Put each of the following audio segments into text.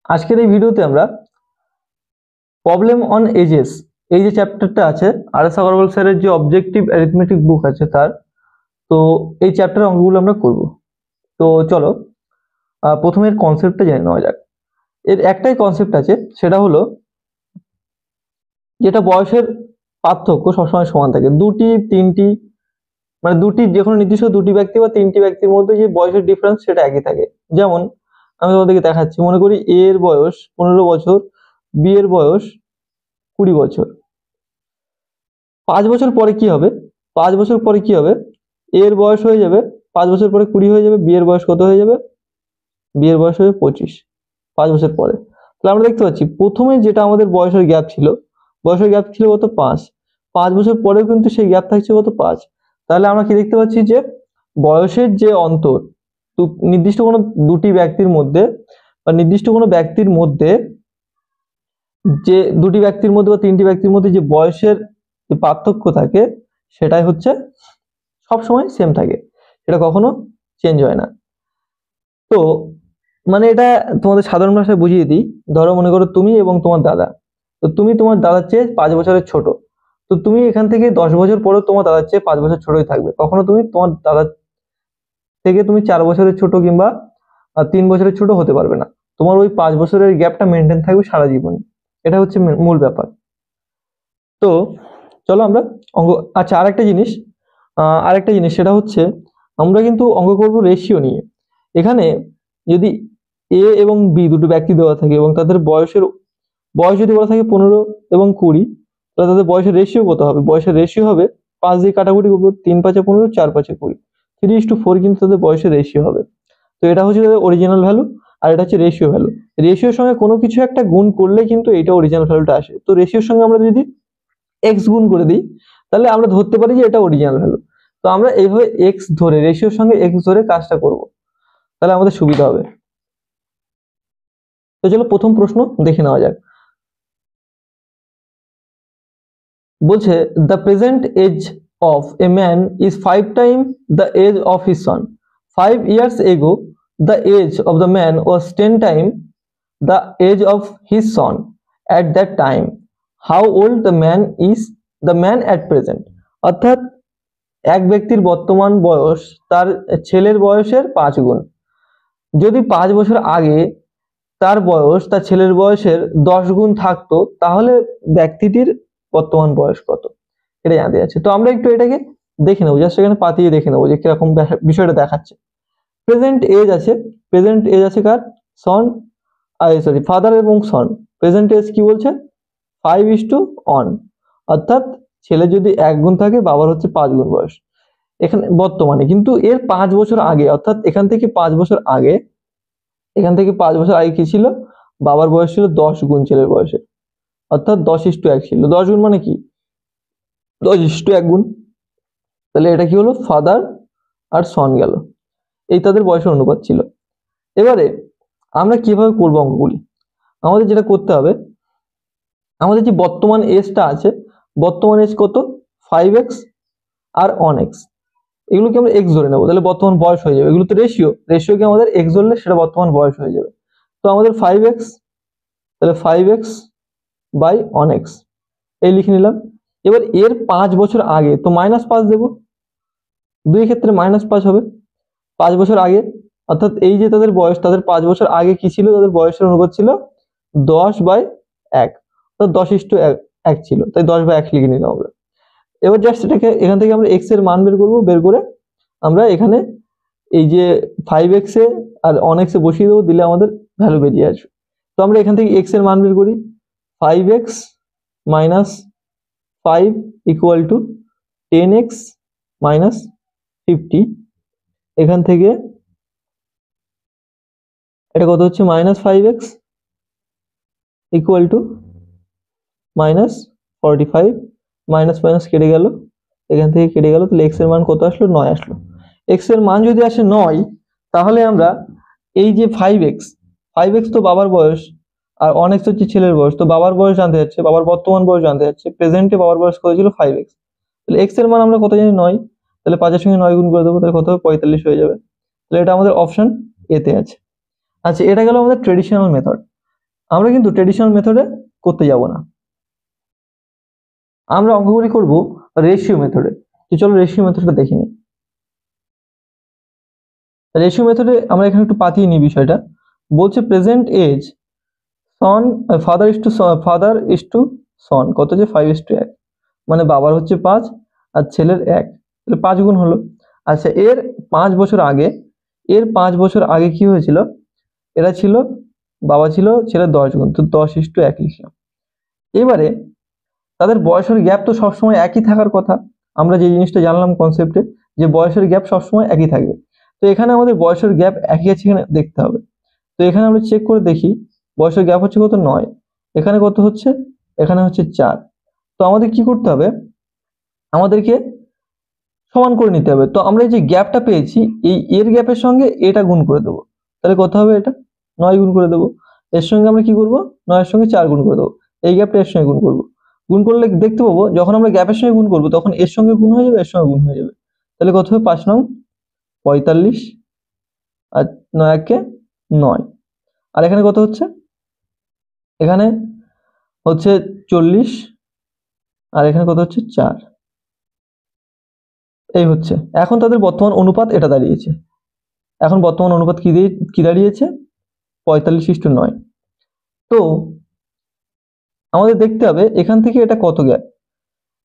আজকের এই ভিডিওতে আমরা প্রবলেম অন এজেস এই যে চ্যাপ্টারটা আছে আর.এস. আগরওয়াল স্যারের যে অবজেক্টিভ অ্যারিথমেটিক বুক আছে তার, তো এই চ্যাপ্টারের অঙ্কগুলো আমরা করব। তো চলো প্রথমে এর কনসেপ্টটা জেনে নেওয়া যাক। এর একটাই কনসেপ্ট আছে, সেটা হলো যেটা বয়সের পার্থক্য সবসময় সমান থাকে। দুটি তিনটি মানে দুটি যে কোনো নির্দিষ্ট দুটি ব্যক্তি বা তিনটি ব্যক্তির মধ্যে যে বয়সের ডিফারেন্স সেটা একই থাকে। যেমন আমি তোমাদেরকে দেখাচ্ছি, মনে করি এ এর বয়স 15 বছর, বি এর বয়স 20 বছর। 5 বছর পরে কি হবে? 5 বছর পরে কি হবে? এ এর বয়স হয়ে যাবে 5 বছর পরে 20 হয়ে যাবে, বি এর বয়স কত হয়ে যাবে? বি এর বয়স হবে 25 5 বছর পরে। তাহলে আমরা দেখতে পাচ্ছি প্রথমে যেটা আমাদের বয়সের গ্যাপ ছিল, বয়সের গ্যাপ ছিল কত? 5 বছর পরেও কিন্তু সেই গ্যাপ থাকছে কত? 5। তাহলে আমরা কি দেখতে পাচ্ছি যে বয়সের যে অন্তর নির্দিষ্ট কোনো দুটি ব্যক্তির মধ্যে বা নির্দিষ্ট কোনো ব্যক্তির মধ্যে, যে দুটি ব্যক্তির মধ্যে বা তিনটি ব্যক্তির মধ্যে যে বয়সের যে পার্থক্য থাকে সেটাই হচ্ছে সব সময় সেম থাকে, এটা কখনো চেঞ্জ হয় না। তো মানে এটা তোমাদের সাধারণ ভাষায় বুঝিয়ে দিই। ধরো মনে করো তুমি এবং তোমার দাদা, তো তুমি তোমার দাদার চেয়ে 5 বছরের ছোট, তো তুমি এখান থেকে 10 বছর পরেও তোমার দাদার চেয়ে 5 বছর ছোটই থাকবে। কখনো তুমি তোমার দাদার থেকে তুমি 4 বছরের ছোট কিংবা 3 বছরের ছোট হতে পারবে না। তোমার ওই 5 বছরের গ্যাপটা মেনটেন থাকবে সারা জীবনই। এটা হচ্ছে মূল ব্যাপার। তো চলো আমরা অঙ্ক, আচ্ছা আরেকটা জিনিস সেটা হচ্ছে আমরা কিন্তু অঙ্ক করব রেশিও নিয়ে। এখানে যদি এ এবং বি দুটো ব্যক্তি দেওয়া থাকে এবং তাদের বয়স যদি বলা থাকে 15 এবং 20, তাহলে তাদের বয়সের রেশিও কত হবে? বয়সের রেশিও হবে 5 দিয়ে কাটাকুটি করবো, 3 5 15, 4 5 20, 3:4 কিন্তু তাদের বয়সের রেশিও হবে। তো এটা হচ্ছে তাদের অরিজিনাল ভ্যালু আর এটা হচ্ছে রেশিও ভ্যালু। রেশিওর সঙ্গে কোনো কিছু একটা গুণ করলে কিন্তু এটা অরিজিনাল ভ্যালুটা আসে। তো রেশিওর সঙ্গে আমরা যদি এক্স গুণ করে দিই তাহলে আমরা ধরতে পারি যে এটা অরিজিনাল ভ্যালু। তো আমরা এইভাবে এক্স ধরে রেশিওর সঙ্গে এক্স ধরে কাজটা করব, তাহলে আমাদের সুবিধা হবে। তো চলো প্রথম প্রশ্ন দেখে নেওয়া যাক। বলছে the present age of a man is 5 time the age of his son. 5 years ago the age of the man was 10 times the age of his son. At that time how old the man at present? অর্থাৎ এক ব্যক্তির বর্তমান বয়স তার ছেলের বয়সের 5 গুণ। যদি 5 বছর আগে তার বয়স তার ছেলের বয়সের 10 গুণ থাকতো তাহলে ব্যক্তিটির বর্তমান বয়স কত, এটা জানতে যাচ্ছে। তো আমরা একটু এটাকে দেখে নেবো, জাস্ট এখানে পাতিয়ে দেখে নেবো যে কিরকম বিষয়টা দেখাচ্ছে। প্রেজেন্ট এজ আছে কার? সন, সরি ফাদার এবং সন। প্রেজেন্ট এজ কি বলছে? 5:1, অর্থাৎ ছেলে যদি 1 গুণ থাকে বাবার হচ্ছে 5 গুণ বয়স এখানে বর্তমানে। কিন্তু এর 5 বছর আগে, অর্থাৎ এখান থেকে 5 বছর আগে কি ছিল? বাবার বয়স ছিল 10 গুণ ছেলের বয়সে, অর্থাৎ 10:1 ছিল। 10 গুণ মানে কি? 10:1 গুণ। তাহলে এটা কি হলো? ফাদার আর সন গেল, এই তাদের বয়সের অনুপাত ছিল। এবারে আমরা কিভাবে করবো অঙ্কগুলি? আমাদের যেটা করতে হবে, আমাদের যে বর্তমান এজটা আছে, বর্তমান এজ কত? 5x আর 1x, এগুলোকে আমরা x ধরে নেবো, তাহলে বর্তমান বয়স হয়ে যাবে। এগুলো তো রেশিওকে আমাদের x ধরলে সেটা বর্তমান বয়স হয়ে যাবে। তো আমাদের 5x, তাহলে 5x বাই 1x এই লিখে নিলাম। এবার এর 5 বছর আগে, তো -5 দেবো, দুই ক্ষেত্রে -5 হবে। 5 বছর আগে অর্থাৎ এই যে তাদের বয়স, তাদের 5 বছর আগে কি ছিল? তাদের বয়সের অনুপাত ছিল 10/1, তো 10:1 ছিল, তাই 10/1 লিখে নিলাম আমরা। এবার জাস্ট এটাকে এখান থেকে আমরা x এর মান বের করব, বের করে আমরা এখানে এই যে 5x এ আর 1x এ বসিয়ে দেবো, দিলে আমাদের ভ্যালু বেরিয়ে আসবে। তো আমরা এখান থেকে x এর মান বের করি। 5x - 5 = 10x - 50। এখান থেকে এটা কত হচ্ছে? -5x = -45, মাইনাস মাইনাস কেটে গেল, এখান থেকে কেটে গেল, তাহলে x এর মান কত আসলো? 9 আসলো। x এর মান যদি আসে 9, তাহলে আমরা এই যে 5x তো বাবার বয়স আর 1x হচ্ছে ছেলের বয়স, তো বাবার বয়স জানতে যাচ্ছে, বাবার বর্তমান বয়স জানতে যাচ্ছে। প্রেজেন্টে বাবার বয়স কত ছিল? 5x। তাহলে x এর মান আমরা কত জানি? 9। তাহলে 5 এর সঙ্গে 9 গুণ করে দেবো, তাহলে কত হবে? 45 হয়ে যাবে। তাহলে এটা আমাদের অপশন এ তে আছে। আচ্ছা, এটা গেল আমাদের ট্রেডিশনাল মেথড। আমরা কিন্তু ট্রেডিশনাল মেথডে করতে যাব না, আমরা অঙ্কগুলি করব রেশিও মেথডে। তো চলো রেশিও মেথডটা দেখে নিই। রেশিও মেথডে আমরা এখানে একটু পাতিয়ে নিই বিষয়টা। বলছে present age Son father is to সন কত, যে 5:1, মানে বাবার হচ্ছে 5 আর ছেলের 1, তাহলে 5 গুণ হলো। আচ্ছা, এর 5 বছর আগে, এর 5 বছর আগে কি হয়েছিল, এরা ছিল, বাবা ছিল ছেলের 10 গুণ, তো 10:1 লিখলাম। এবারে তাদের বয়সের গ্যাপ তো সবসময় একই থাকার কথা, আমরা যে জিনিসটা জানলাম কনসেপ্টে, যে বয়সের গ্যাপ সবসময় একই থাকবে। তো এখানে আমাদের বয়সের গ্যাপ একই আছে এখানে দেখতে হবে। তো এখানে আমরা চেক করে দেখি, বয়সের গ্যাপ হচ্ছে কত, 9, এখানে কত হচ্ছে, এখানে হচ্ছে 4। তো আমাদের কি করতে হবে, আমাদেরকে সমান করে নিতে হবে। তো আমরা এই যে গ্যাপটা পেয়েছি, এই এর গ্যাপের সঙ্গে এটা গুণ করে দেবো, তাহলে কত হবে, এটা 9 গুণ করে দেবো। এর সঙ্গে আমরা কি করব, 9 এর সঙ্গে 4 গুণ করে দেবো, এই গ্যাপটা এর সঙ্গে গুণ করব। গুণ করলে দেখতে পাবো যখন আমরা গ্যাপের সঙ্গে গুণ করব তখন এর সঙ্গে গুণ হয়ে যাবে, এর সঙ্গে গুণ হয়ে যাবে। তাহলে কত হবে, 5 নং 45, আর 9 একে 9, আর এখানে কত হচ্ছে, এখানে হচ্ছে 40, আর এখানে কত হচ্ছে 4, এই হচ্ছে। এখন তাদের বর্তমান অনুপাত এটা দাঁড়িয়েছে, এখন বর্তমান অনুপাত কি দাঁড়িয়েছে, 45:9। তো আমাদের দেখতে হবে এখান থেকে এটা কত গ্যাপ,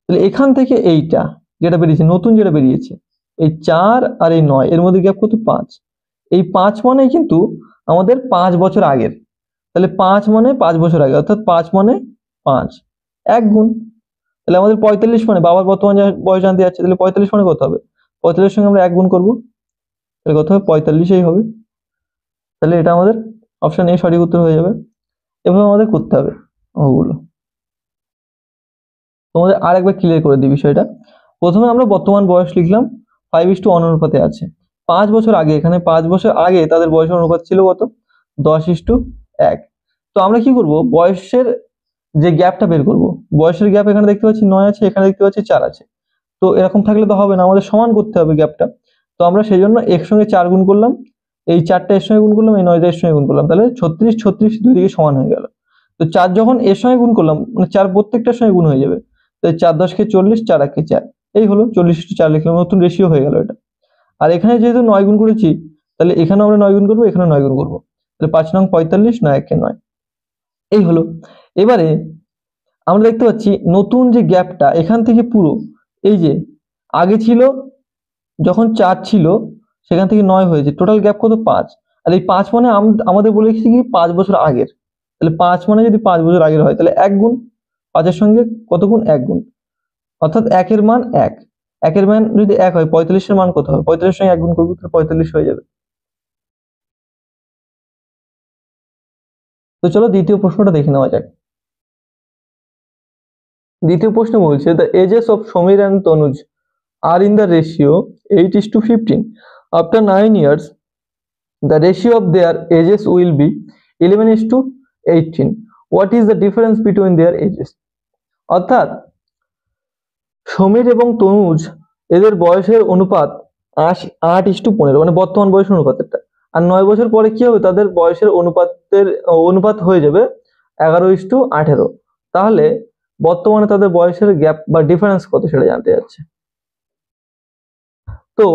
তাহলে এখান থেকে এইটা যেটা বেরিয়েছে, নতুন যেটা বেরিয়েছে, এই 4 আর এই 9 এর মধ্যে গ্যাপ কত, 5। এই 5 মানে কিন্তু আমাদের 5 বছর আগের, তাহলে 5 মানে 5 বছর আগে, অর্থাৎ 5 মানে 5, 1 গুণ। তাহলে আমাদের 45 মানে বাবার বর্তমান বয়স জানতে যাচ্ছে, তাহলে 45 মানে কত হবে, 45 এর সঙ্গে আমরা 1 গুণ করব, তাহলে কত হবে, 45 হবে। তাহলে এটা আমাদের অপশন এ সঠিক উত্তর হয়ে যাবে। এভাবে আমাদের করতে হবে ওগুলো। তোমাদের আরেকবার ক্লিয়ার করে দিই বিষয়টা। প্রথমে আমরা বর্তমান বয়স লিখলাম, 5:1 অনুপাতে আছে। 5 বছর আগে, এখানে 5 বছর আগে তাদের বয়সের অনুপাত ছিল কত, 10:1। তো আমরা কি করব, বয়সের যে গ্যাপটা বের করব, বয়সের গ্যাপ এখানে দেখতে পাচ্ছি 9 আছে, এখানে দেখতে পাচ্ছি 4 আছে। তো এরকম থাকলে তো হবে না, আমাদের সমান করতে হবে গ্যাপটা। তো আমরা সেই জন্য এর সঙ্গে 4 গুণ করলাম, এই 4টা এর সঙ্গে গুণ করলাম, এই 9টা এর সঙ্গে গুণ করলাম, তাহলে 36 36 দুই দিকে সমান হয়ে গেল। তো 4 যখন এর সঙ্গে গুণ করলাম, মানে 4 প্রত্যেকটার সঙ্গে গুণ হয়ে যাবে, তাই 4 10 কে 40, 4 1 কে 4, এই হলো 40:4 লিখলাম, নতুন রেশিও হয়ে গেল এটা। আর এখানে যেহেতু 9 গুণ করেছি, তাহলে এখানেও আমরা 9 গুণ করবো, এখানে 9 গুণ করবো, তাহলে 5 নং 45, 9 1 কে 9, এই হলো। এবারে আমরা দেখতে পাচ্ছি নতুন যে গ্যাপটা এখান থেকে পুরো, এই যে আগে ছিল যখন 4 ছিল সেখান থেকে 9 হয়েছে, টোটাল গ্যাপ কত, 5। আর এই 5 মানে আমাদের বলে রেখেছি কি 5 বছর আগের, তাহলে 5 মানে যদি 5 বছর আগের হয় তাহলে 1 গুণ, 5 এর সঙ্গে কত গুণ, 1 গুণ, অর্থাৎ 1 এর মান 1, 1 এর মান যদি 1 হয় 45 এর মান কত হবে, 45 এর সঙ্গে 1 গুণ করব, তাহলে 45 হয়ে যাবে। তো চলো দ্বিতীয় প্রশ্নটা দেখে নেওয়া যাক। দ্বিতীয় প্রশ্ন বলছে the ages of Samir and Tanuj are in the ratio 8:15. After 9 years, the ratio of their ages will be 11:18. What is the difference between their ages? অর্থাৎ সমীর এবং তনুজ এদের বয়সের অনুপাত 8:15, মানে বর্তমান বয়সের অনুপাতটা। আর 9 বছর পরে কি হবে, তাদের বয়সের অনুপাত হয়ে যাবে 11:18। তাহলে বর্তমানে তাদের বয়সের গ্যাপ বা ডিফারেন্স কত সেটা জানতে যাচ্ছে। তো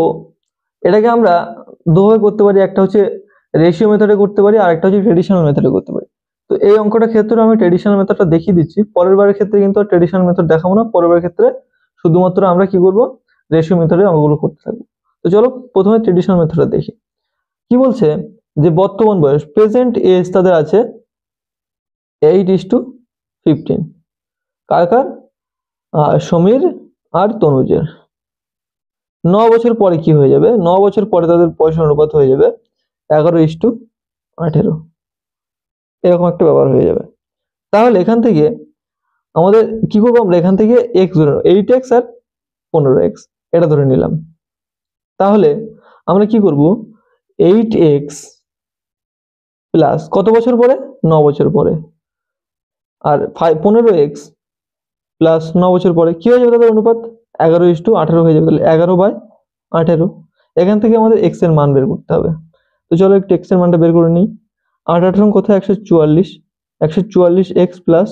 এটাকে আমরা দুভাবে করতে পারি, একটা হচ্ছে রেশিও মেথডে করতে পারি, আর একটা হচ্ছে ট্রেডিশনাল মেথডে করতে পারি। তো এই অঙ্কটার ক্ষেত্রে আমি ট্রেডিশনাল মেথডটা দেখিয়ে দিচ্ছি, পরের বারের ক্ষেত্রে কিন্তু আর ট্রেডিশনাল মেথড দেখাবো না, পরের বারের ক্ষেত্রে শুধুমাত্র আমরা কি করব, রেশিও মেথডে অঙ্কগুলো করতে থাকবো। তো চলো প্রথমে ট্রেডিশনাল মেথডটা দেখি। কি বলছে, যে বর্তমান বয়স প্রেজেন্ট এজ তাদের আছে 8:15, কার কার, সমীর আর তনুজের। 9 বছর পরে কি হয়ে যাবে, 9 বছর পরে তাদের বয়সের অনুপাত হয়ে যাবে 11:18, এরকম একটা ব্যাপার হয়ে যাবে। তাহলে এখান থেকে আমাদের কি করবো, আমরা এখান থেকে এক্স ধরে 8x আর 15x এটা ধরে নিলাম। তাহলে আমরা কি করব, 8x প্লাস কত বছর পরে, 9 বছর পরে, আর 15x প্লাস 9 বছর পরে কি হয়ে যাবে, তাদের অনুপাত 11:18 হয়ে যাবে, তাহলে 11/18। এখান থেকে আমাদের x এর মান বের করতে হবে। তো চলো একটু x এর মানটা বের করে নিই। 8 18 কত, 144, 144x প্লাস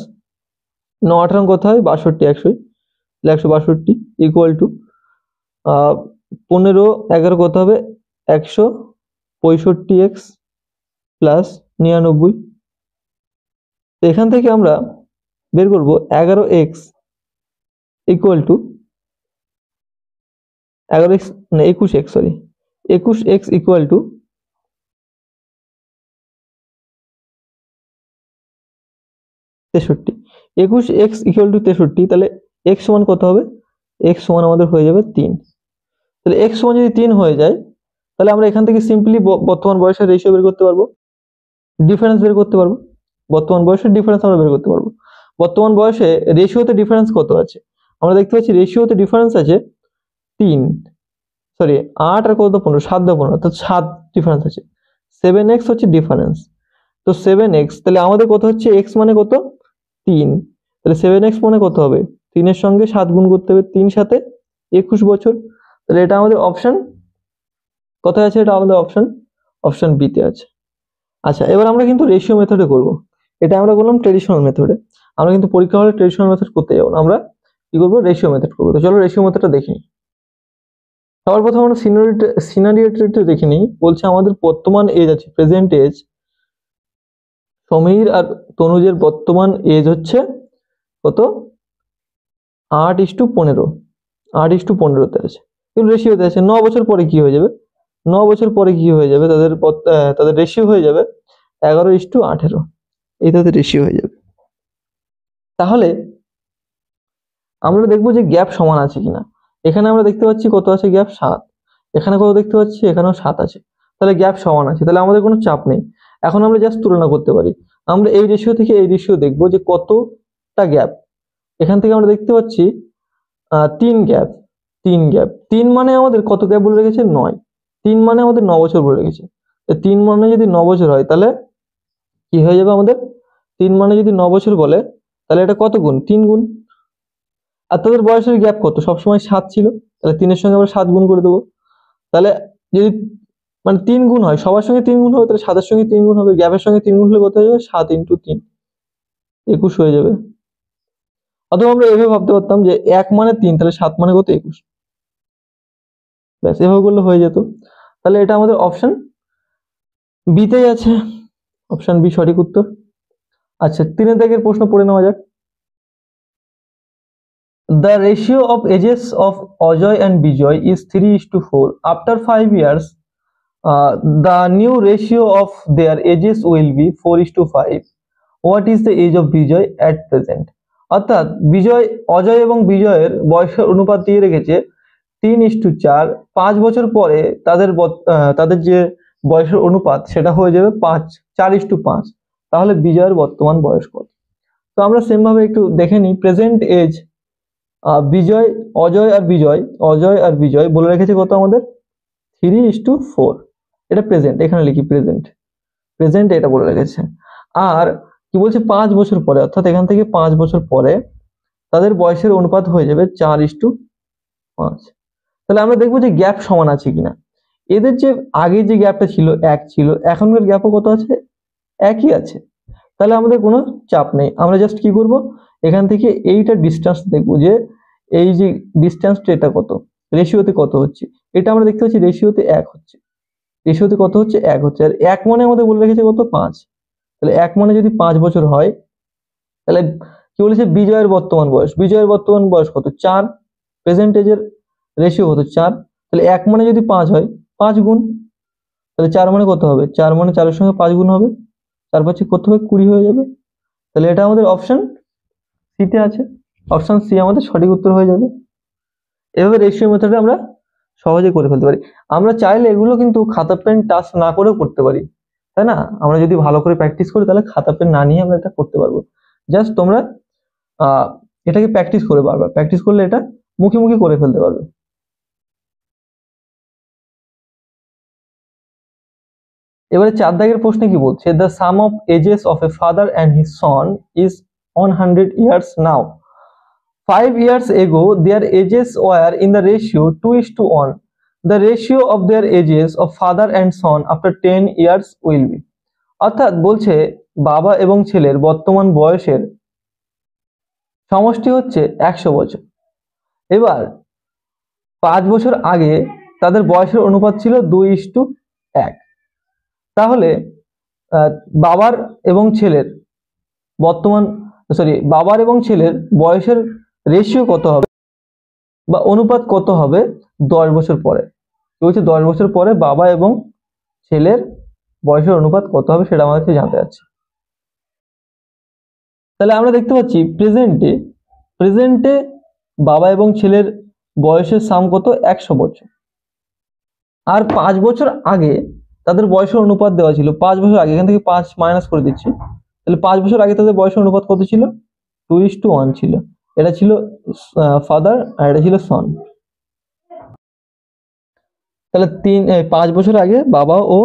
9 কত হয় 62 162 ইকুয়াল টু 15 11 কত হবে 165x প্লাস 99। এখান থেকে আমরা বের করব 11x ইকুয়াল টু 11x না 21x sorry 21x equal to 63। 21x equal to 63, তাহলে x সমান কত হবে? x সমান আমাদের হয়ে যাবে 3। তাহলে x সমান যদি 3 হয়ে যায় তাহলে আমরা এখান থেকে সিম্পলি বর্তমান বয়সের রেশিও বের করতে পারবো, ডিফারেন্স বের করতে পারবো। বর্তমান বয়সের ডিফারেন্স আমরা বের করতে পারবো। বর্তমান বয়সে রেশিওতে ডিফারেন্স কত আছে? আমরা দেখতে পাচ্ছি রেশিওতে ডিফারেন্স আছে 8 আর কত 15 7 দা 15 তো 7 ডিফারেন্স আছে। 7x হচ্ছে ডিফারেন্স, তো 7x তাহলে আমাদের কত হচ্ছে x মানে কত 3, তাহলে 7x মানে কত হবে 3 এর সঙ্গে 7 গুণ করতে হবে, 3 সাথে 21 বছর। তাহলে এটা আমাদের অপশন কোথায় আছে? এটা আমাদের অপশন বি তে আছে। আচ্ছা, এবার আমরা কিন্তু রেশিও মেথডে করব। এটা আমরা বললাম ট্রেডিশনাল মেথডে, আমরা কিন্তু পরীক্ষা হলে ট্রেডিশনাল মেথড করতে যাব না, আমরা কি করব রেশিও মেথড করব। তো চলো রেশিও মেথডটা দেখি। সবার প্রথমে আমরা সিনারিওটা দেখে নিই। বলছে আমাদের বর্তমান এজ আছে, প্রেজেন্ট এজ, সমীর আর তনুজের বর্তমান এজ হচ্ছে কত 8:15, 8:15তে আছে, কিন্তু রেশিওতে আছে। 9 বছর পরে কি হয়ে যাবে? 9 বছর পরে কি হয়ে যাবে? তাদের রেশিও হয়ে যাবে 11:18, এই তাদের রেশিও হয়ে যাবে। তাহলে আমরা দেখবো যে গ্যাপ সমান আছে কিনা। এখানে আমরা দেখতে পাচ্ছি কত আছে গ্যাপ 7, এখানে কত দেখতে পাচ্ছি এখানেও 7 আছে, তাহলে গ্যাপ সমান আছে, তাহলে আমাদের কোনো চাপ নেই। এখন আমরা জাস্ট তুলনা করতে পারি। আমরা এই রেশিও থেকে এই রেশিও দেখবো যে কতটা গ্যাপ। এখান থেকে আমরা দেখতে পাচ্ছি 3 গ্যাপ, 3 মানে আমাদের কত গ্যাপ বলে রেখেছে 9, 3 মানে আমাদের 9 বছর বলে রেখেছে। 3 মানে যদি 9 বছর হয় তাহলে কি হয়ে যাবে আমাদের? 3 মানে যদি 9 বছর বলে তাহলে এটা কত গুণ? 3 গুণ। আর তাদের বয়সের গ্যাপ কত? সবসময় 7 ছিল, তাহলে 3 এর সঙ্গে আমরা 7 গুণ করে দেবো। তাহলে যদি মানে 3 গুণ হয়, সবার সঙ্গে 3 গুণ হবে, তাহলে 7 এর সঙ্গে 3 গুণ হবে, গ্যাপের সঙ্গে 3 গুণ হলে কত হয়ে যাবে? 7 × 3 21 হয়ে যাবে। অথবা আমরা এভাবে ভাবতে পারতাম যে 1 মানে 3, তাহলে 7 মানে কত 21, ব্যাস এভাবে করলে হয়ে যেত। তাহলে এটা আমাদের অপশন বি তেই আছে, অপশন বি সঠিক উত্তর। আচ্ছা, 3 দাগের প্রশ্ন পড়ে নেওয়া যাক। The ratio of ages of Ajoy and Bijoy is 3:4. After 5 years, the new ratio of their ages will be 4:5. What is the age of Bijoy at present? অর্থাৎ অজয় এবং বিজয়ের বয়সের অনুপাত দিয়ে রেখেছে 3:4। 5 বছর পরে তাদের যে বয়সের অনুপাত সেটা হয়ে যাবে 4:5। তাহলে বিজয়ের বর্তমান বয়স কত? তো আমরা সেম ভাবে একটু দেখে নিই। প্রেজেন্ট এজ অজয় আর বিজয় বলে রেখেছে কত আমাদের 3:4, এটা প্রেজেন্ট, এখানে লিখি প্রেজেন্ট এটা বলে রেখেছে। আর কি বলছে 5 বছর পরে, অর্থাৎ এখান থেকে 5 বছর পরে তাদের বয়সের অনুপাত হয়ে যাবে 4:5। তাহলে আমরা দেখবো যে গ্যাপ সমান আছে কিনা। এদের যে আগে যে গ্যাপটা ছিল 1 ছিল, এখনকার গ্যাপও কত আছে? একই আছে। তাহলে আমাদের কোনো চাপ নেই, আমরা জাস্ট কি করব এখান থেকে এইটা ডিসটেন্স দেখবো যে এই যে ডিসটেন্সটা এটা কত, রেশিওতে কত হচ্ছে। এটা আমরা দেখতে পাচ্ছি রেশিওতে 1 হচ্ছে, রেশিওতে কত হচ্ছে 1 হচ্ছে। আর 1 মানে আমাদের বলে রেখেছে কত 5, তাহলে 1 মানে যদি 5 বছর হয় তাহলে কি বলেছে বিজয়ের বর্তমান বয়স কত 4, প্রেজেন্টেজের রেশিও কত 4, তাহলে 1 মানে যদি 5 হয় 5 গুণ, তাহলে 4 মানে কত হবে? 4 মানে 4 এর সঙ্গে 5 গুণ হবে, 4 5 কত হবে 20 হয়ে যাবে। তাহলে এটা আমাদের অপশন সি তে আছে, অপশন সি আমাদের সঠিক উত্তর হয়ে যাবে। এভাবে রেশিও মেথডে আমরা সহজে করে ফেলতে পারি। আমরা চাইলে এগুলো কিন্তু খাতা পেন টাচ না করেও করতে পারি, তাই না? আমরা যদি ভালো করে প্র্যাকটিস করি তাহলে খাতা পেন না নিয়ে আমরা এটা করতে পারবো। জাস্ট তোমরা এটাকে প্র্যাকটিস করে বারবার প্র্যাকটিস করলে এটা মুখে মুখে করে ফেলতে পারবে। এবারে 4 দাগের প্রশ্নে কি বলছে? The sum of ages of a father and his son is 100 years now. 5 years ago their ages were in the ratio 2:1. The ratio of their ages of father and son after 10 years will be. অর্থাৎ বলছে বাবা এবং ছেলের বর্তমান বয়সের সমষ্টি হচ্ছে 100 বছর। এবার 5 বছর আগে তাদের বয়সের অনুপাত ছিল 2:1। তাহলে আহ, বাবার এবং ছেলের বর্তমান বাবার এবং ছেলের বয়সের রেশিও কত হবে বা অনুপাত কত হবে 10 বছর পরে? কি বলছে 10 বছর পরে বাবা এবং ছেলের বয়সের অনুপাত কত হবে সেটা আমাদেরকে জানতে চাচ্ছে। তাহলে আমরা দেখতে পাচ্ছি প্রেজেন্টে বাবা এবং ছেলের বয়সের সাম কত 100 বছর। আর 5 বছর আগে তাদের বয়সের অনুপাত দেওয়া ছিল 5 বছর আগে, এখান থেকে 5 মাইনাস করে দিচ্ছি। তাহলে 5 বছর আগে তাদের বয়সের অনুপাত কত ছিল? 2:1 ছিল। এটা ছিল ফাদার আর এটা ছিল সন। তাহলে 5 বছর আগে বাবা ও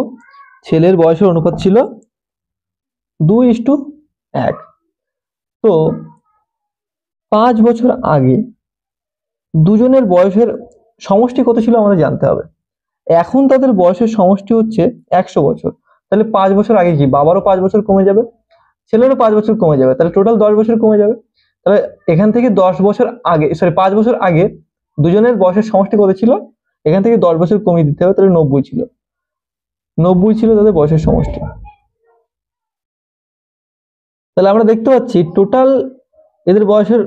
ছেলের বয়সের অনুপাত ছিল 2:1। তো 5 বছর আগে দুজনের বয়সের সমষ্টি কত ছিল আমাদের জানতে হবে। এখন তাদের বয়সের সমষ্টি হচ্ছে 100 বছর। তাহলে 5 বছর আগে কি বাবারও 5 বছর কমে যাবে, ছেলেরও 5 বছর কমে যাবে, তাহলে টোটাল 10 বছর কমে যাবে। তাহলে এখান থেকে 10 বছর আগে 5 বছর আগে দুজনের বয়সের সমষ্টি কত ছিল, এখান থেকে 10 বছর কমিয়ে দিতে হবে, তাহলে 90 ছিল। 90 ছিল তাদের বয়সের সমষ্টি। তাহলে আমরা দেখতে পাচ্ছি টোটাল এদের বয়সের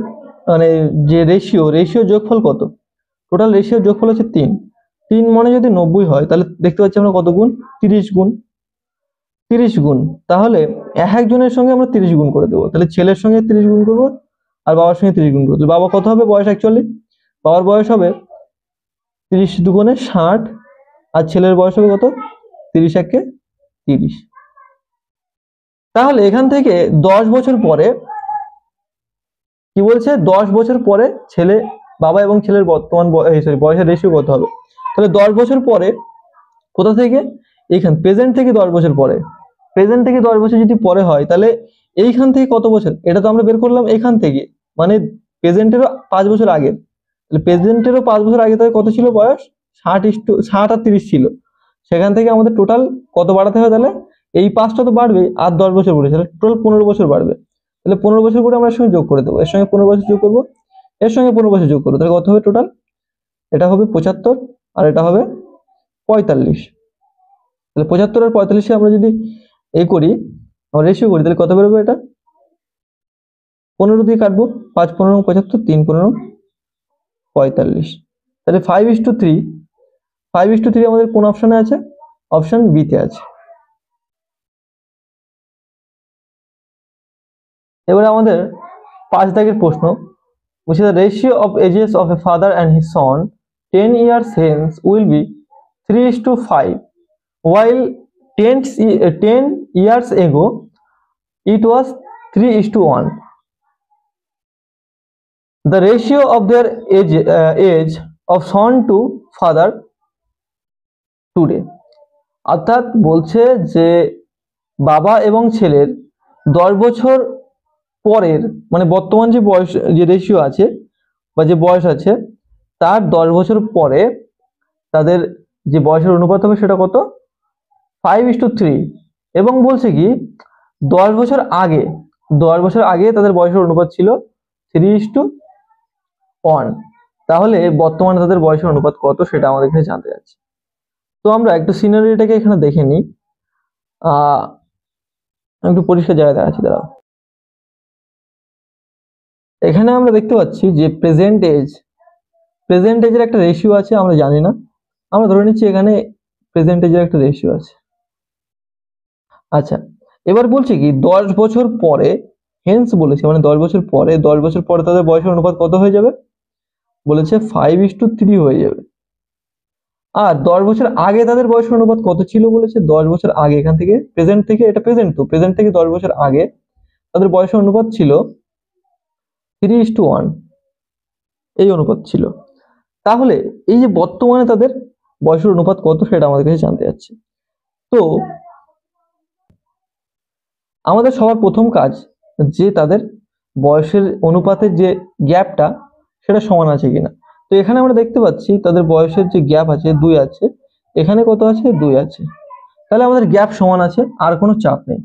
মানে যে রেশিও যোগফল কত? টোটাল রেশিও যোগফল হচ্ছে 3। 3 মানে যদি 90 হয় তাহলে দেখতে পাচ্ছি আমরা কত গুণ? 30 গুণ। 30 গুণ। তাহলে একজনের সঙ্গে আমরা 30 গুণ করে দেবো। তাহলে ছেলের সঙ্গে 30 গুণ করবো আর বাবার সঙ্গে 30 গুণ করবো। বাবা কত হবে বয়স অ্যাকচুয়ালি? বাবার বয়স হবে 30 দুগুণে 60 আর ছেলের বয়স হবে কত? 30 একে 30। তাহলে এখান থেকে 10 বছর পরে কি বলছে? 10 বছর পরে বাবা এবং ছেলের বর্তমান বয়সের রেশিও কত হবে? তাহলে 10 বছর পরে কোথা থেকে? এইখান প্রেজেন্ট থেকে 10 বছর পরে। প্রেজেন্ট থেকে 10 বছর যদি পরে হয় তাহলে এইখান থেকে কত বছর? এটা তো আমরা বের করলাম এইখান থেকে, মানে প্রেজেন্টেরও 5 বছর আগে। তাহলে প্রেজেন্টেরও 5 বছর আগে তাহলে কত ছিল বয়স? 60 আর 30 ছিল। সেখান থেকে আমাদের টোটাল কত বাড়াতে হবে? তাহলে এই 5টা তো বাড়বে আর 10 বছর বলেছে, তাহলে টোটাল 15 বছর বাড়বে। তাহলে 15 বছর করে আমরা এর সঙ্গে যোগ করে দেবো, এর সঙ্গে 15 বছর যোগ করবো, এর সঙ্গে 15 বছর যোগ করবো, তাহলে কত হবে টোটাল? এটা হবে 75 আর এটা হবে 45। তাহলে 75 আর 45 আমরা যদি করি, আমরা রেশিও করি, তাহলে কত বেরোবে? এটা 15 দিয়ে কাটবো, 5 15 75, 3 15 45। তাহলে 5:3। 5:3 আমাদের কোন অপশনে আছে? অপশন বি তে আছে। এবারে আমাদের 5 দাগের প্রশ্ন, which is the ratio of ages of a father and his son 10 years hence will be 3:5, while 10 years ago it was 3:1. The ratio of their age of son to father today. অর্থাৎ বলছে যে বাবা এবং ছেলের 10 বছর পরের মানে বর্তমান যে বয়স যে রেশিও আছে বা যে বয়স আছে তার 10 বছর পরে তাদের যে বয়সের অনুপাত হবে সেটা কত? 5:3। এবং বলছে কি 10 বছর আগে 10 বছর আগে তাদের বয়সের অনুপাত ছিল 3:1। তাহলে বর্তমানে তাদের বয়সের অনুপাত কত সেটা আমাদের এখানে জানতে যাচ্ছে। তো আমরা একটু সিনারিটাকে এখানে দেখে নিই। একটু পরিষ্কার জায়গায় দেখাচ্ছি, দাঁড়াও। এখানে আমরা দেখতে পাচ্ছি যে প্রেজেন্ট এজের একটা রেশিও আছে, আমরা জানি না, আমরা ধরে নিচ্ছি এখানে প্রেজেন্ট এজের একটা রেশিও আছে। আচ্ছা, এবার বলছে কি 10 বছর পরে, হেন্স বলেছে মানে 10 বছর পরে তাদের বয়সের অনুপাত কত হয়ে যাবে? বলেছে 5:3 হয়ে যাবে। আর 10 বছর আগে তাদের বয়সের অনুপাত কত ছিল বলেছে? 10 বছর আগে, এখান থেকে প্রেজেন্ট থেকে, এটা প্রেজেন্ট থেকে 10 বছর আগে তাদের বয়সের অনুপাত ছিল 3:1, এই অনুপাত ছিল। তাহলে এই যে বর্তমানে তাদের বয়সের অনুপাত কত সেটা আমাদের কাছে জানতে যাচ্ছে। তো আমাদের সবার প্রথম কাজ যে তাদের বয়সের অনুপাতের যে গ্যাপটা সেটা সমান আছে কিনা। তো এখানে আমরা দেখতে পাচ্ছি তাদের বয়সের যে গ্যাপ আছে 2 আছে, এখানে কত আছে? 2 আছে। তাহলে আমাদের গ্যাপ সমান আছে, আর কোনো চাপ নেই,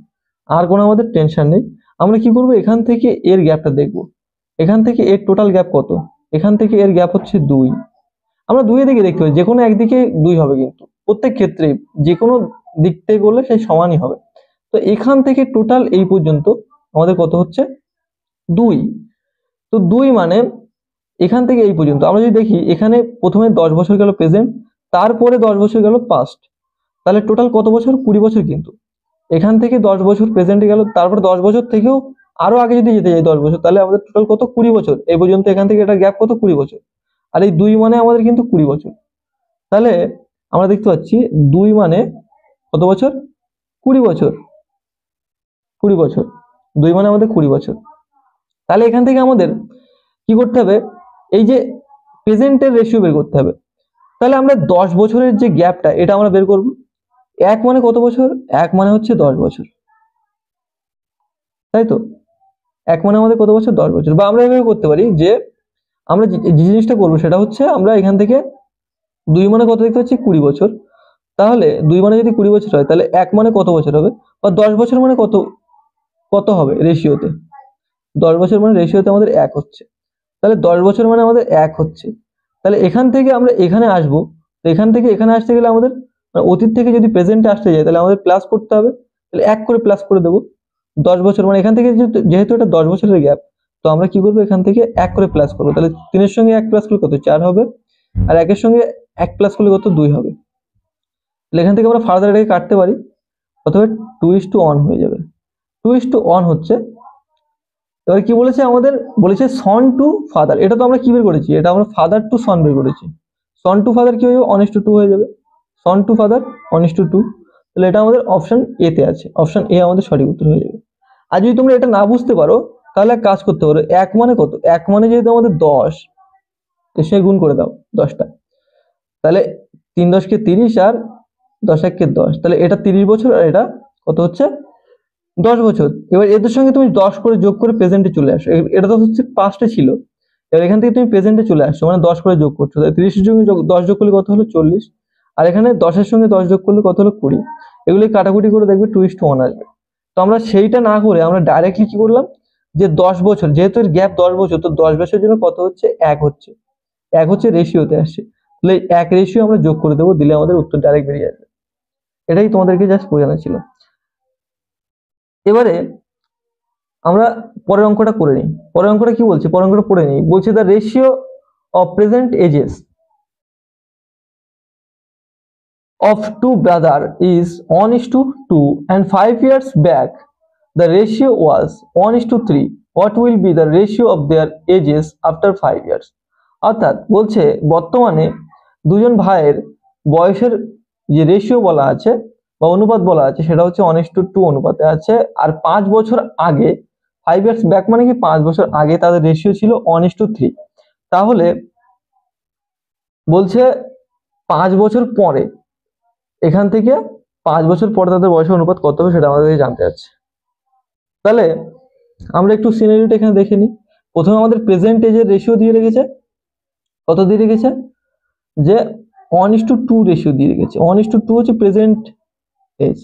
আর কোনো আমাদের টেনশন নেই। আমরা কি করব, এখান থেকে এর গ্যাপটা দেখব, এখান থেকে এর টোটাল গ্যাপ কত, এখান থেকে এর গ্যাপ হচ্ছে 2। আমরা দুই দিকে দেখতে পাই, যে কোনো একদিকে 2 হবে, কিন্তু প্রত্যেক ক্ষেত্রে যে কোনো দিক থেকে করলে সেই সমানই হবে। তো এখান থেকে টোটাল এই পর্যন্ত আমাদের কত হচ্ছে 2। তো 2 মানে এখান থেকে এই পর্যন্ত আমরা যদি দেখি, এখানে প্রথমে 10 বছর গেল প্রেজেন্ট, তারপরে 10 বছর গেল পাস্ট, তাহলে টোটাল কত বছর, 20 বছর। কিন্তু এখান থেকে 10 বছর প্রেজেন্টে গেল, তারপর 10 বছর থেকেও আরো আগে যদি যেতে যাই 10 বছর, তাহলে আমাদের টোটাল কত, 20 বছর এই পর্যন্ত। এখান থেকে এটা গ্যাপ কত, 20 বছর। আর এই 2 মানে আমাদের কিন্তু 20 বছর। তাহলে আমরা দেখতে পাচ্ছি 2 মানে কত বছর, 20 বছর, 20 বছর। 2 মানে আমাদের 20 বছর। তাহলে এখান থেকে আমাদের কি করতে হবে, এই যে প্রেজেন্টের রেশিও বের করতে হবে। তাহলে আমরা 10 বছরের যে গ্যাপটা, এটা আমরা বের করব। 1 মানে কত বছর, 1 মানে হচ্ছে 10 বছর, তাই তো। 1 মানে আমাদের কত বছর, 10 বছর। বা আমরা এভাবে করতে পারি যে আমরা যে যে জিনিসটা করবো সেটা হচ্ছে, আমরা এখান থেকে 2 মানে কত দেখতে পাচ্ছি, 20 বছর। তাহলে 2 মানে যদি 20 বছর হয়, তাহলে 1 মানে কত বছর হবে, বা 10 বছর মানে কত, কত হবে রেশিওতে। 10 বছর মানে রেশিওতে আমাদের 1 হচ্ছে। তাহলে 10 বছর মানে আমাদের 1 হচ্ছে। তাহলে এখান থেকে আমরা এখানে আসবো, তো এখান থেকে এখানে আসতে গেলে আমাদের মানে অতীত থেকে যদি প্রেজেন্টে আসতে যাই, তাহলে আমাদের প্লাস করতে হবে। তাহলে 1 করে প্লাস করে দেবো। 10 বছর মানে এখান থেকে যেহেতু এটা 10 বছরের গ্যাপ, তো আমরা কি করবো, এখান থেকে 1 করে প্লাস করবো। তাহলে 3 এর সঙ্গে 1 প্লাস করলে কত, 4 হবে। আর 1 এর সঙ্গে 1 প্লাস করলে কত, 2 হবে। তাহলে এখান থেকে আমরা ফার্দার এটাকে কাটতে পারি, অথবা 2:1 হয়ে যাবে। 2:1 হচ্ছে, এবার কি বলেছে আমাদের, বলেছে সন টু ফাদার। এটা তো আমরা কি বের করেছি, এটা আমরা ফাদার টু সন বের করেছি। সন টু ফাদার কি হয়ে যাবে, 1:2 হয়ে যাবে। সন টু ফাদার 1:2। তাহলে এটা আমাদের অপশন এ তে আছে, অপশন এ আমাদের সঠিক উত্তর হয়ে যাবে। আর যদি তোমরা এটা না বুঝতে পারো, তাহলে এক কাজ করতে পারো, 1 মানে কত, 1 মানে যেহেতু আমাদের 10, এর সঙ্গে গুণ করে দাও 10টা। তাহলে 3 10 কে 30, আর 10 1 কে 10, তাহলে এটা 30 বছর, আর এটা কত হচ্ছে, 10 বছর। এবার এদের সঙ্গে তুমি 10 করে যোগ করে প্রেজেন্টে চলে আসো। এটা তো হচ্ছে পাস্টে ছিল, এবার এখান থেকে তুমি প্রেজেন্টে চলে আসছো, মানে 10 করে যোগ করছো। তাহলে 30 এর সঙ্গে 10 যোগ করলে কত হলো, 40। আর এখানে 10 এর সঙ্গে 10 যোগ করলে কত হলো, 20। এগুলি কাটাকুটি করে দেখবে 2:1 আসবে। তো আমরা সেইটা না করে আমরা ডাইরেক্টলি কি করলাম, যে 10 বছর, যেহেতু এর গ্যাপ 10 বছর, তো 10 বছরের জন্য কত হচ্ছে, 1 হচ্ছে। 1 হচ্ছে রেশিওতে আসছে। তাহলে 1 রেশিও আমরা যোগ করে দেবো, দিলে আমাদের উত্তর ডাইরেক্ট বেরিয়ে আসবে। এটাই তোমাদেরকে জাস্ট বোঝানো ছিল। এবারে আমরা পরের অঙ্কটা করে নিই। পরের অঙ্কটা কি বলছে, পরের অঙ্কটা পড়ে নিই। বলছে the ratio of present ages of two brother is 1:2, and 5 years back the ratio was 1:3. What will be the ratio of their ages after 5 years? অর্থাৎ বলছে বর্তমানে দুজন ভাইয়ের বয়সের যে রেশিও বলা আছে বা অনুপাত বলা আছে, সেটা হচ্ছে 1:2 অনুপাতে আছে। আর 5 বছর আগে, 5 years back মানে কি, 5 বছর আগে তাদের রেশিও ছিল 1:3। তাহলে বলছে 5 বছর পরে, এখান থেকে 5 বছর পরে তাদের বয়সের অনুপাত কত হবে, সেটা আমাদের জানতে চাচ্ছে। তাহলে আমরা একটু সিনারিওটা এখানে দেখে নিই। প্রথমে আমাদের প্রেজেন্ট এজের রেশিও দিয়ে রেখেছে, কত দিয়ে রেখেছে, যে 1:2 রেশিও দিয়ে রেখেছে। 1:2 হচ্ছে প্রেজেন্ট এজ।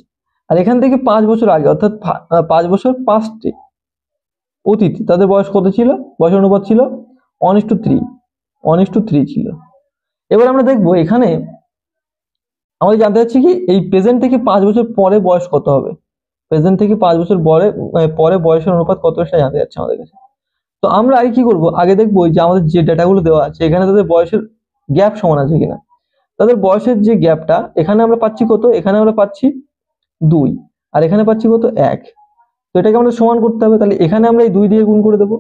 আর এখান থেকে 5 বছর আগে, অর্থাৎ 5 বছর পাস্টে, অতীত, তাদের বয়স কত ছিল, বয়সের অনুপাত ছিল 1:3, 1:3 ছিল। এবার আমরা দেখবো এখানে আমাদের জানতে চাচ্ছি কি, এই প্রেজেন্ট থেকে 5 বছর পরে বয়স কত হবে। প্রেজেন্ট থেকে 5 বছর পরে বয়সের অনুপাত কত, সেটা জানতে যাচ্ছে আমাদের কাছে। তো আমরা আগে কি করব, আগে দেখবো যে আমাদের যে ডেটাগুলো দেওয়া আছে, এখানে তাদের বয়সের গ্যাপ সমান আছে কিনা। তাদের বয়সের যে গ্যাপটা, এখানে আমরা পাচ্ছি কত, এখানে আমরা পাচ্ছি 2, আর এখানে পাচ্ছি কত, 1। তো এটাকে আমাদের সমান করতে হবে। তাহলে এখানে আমরা এই 2 দিয়ে গুণ করে দেবো।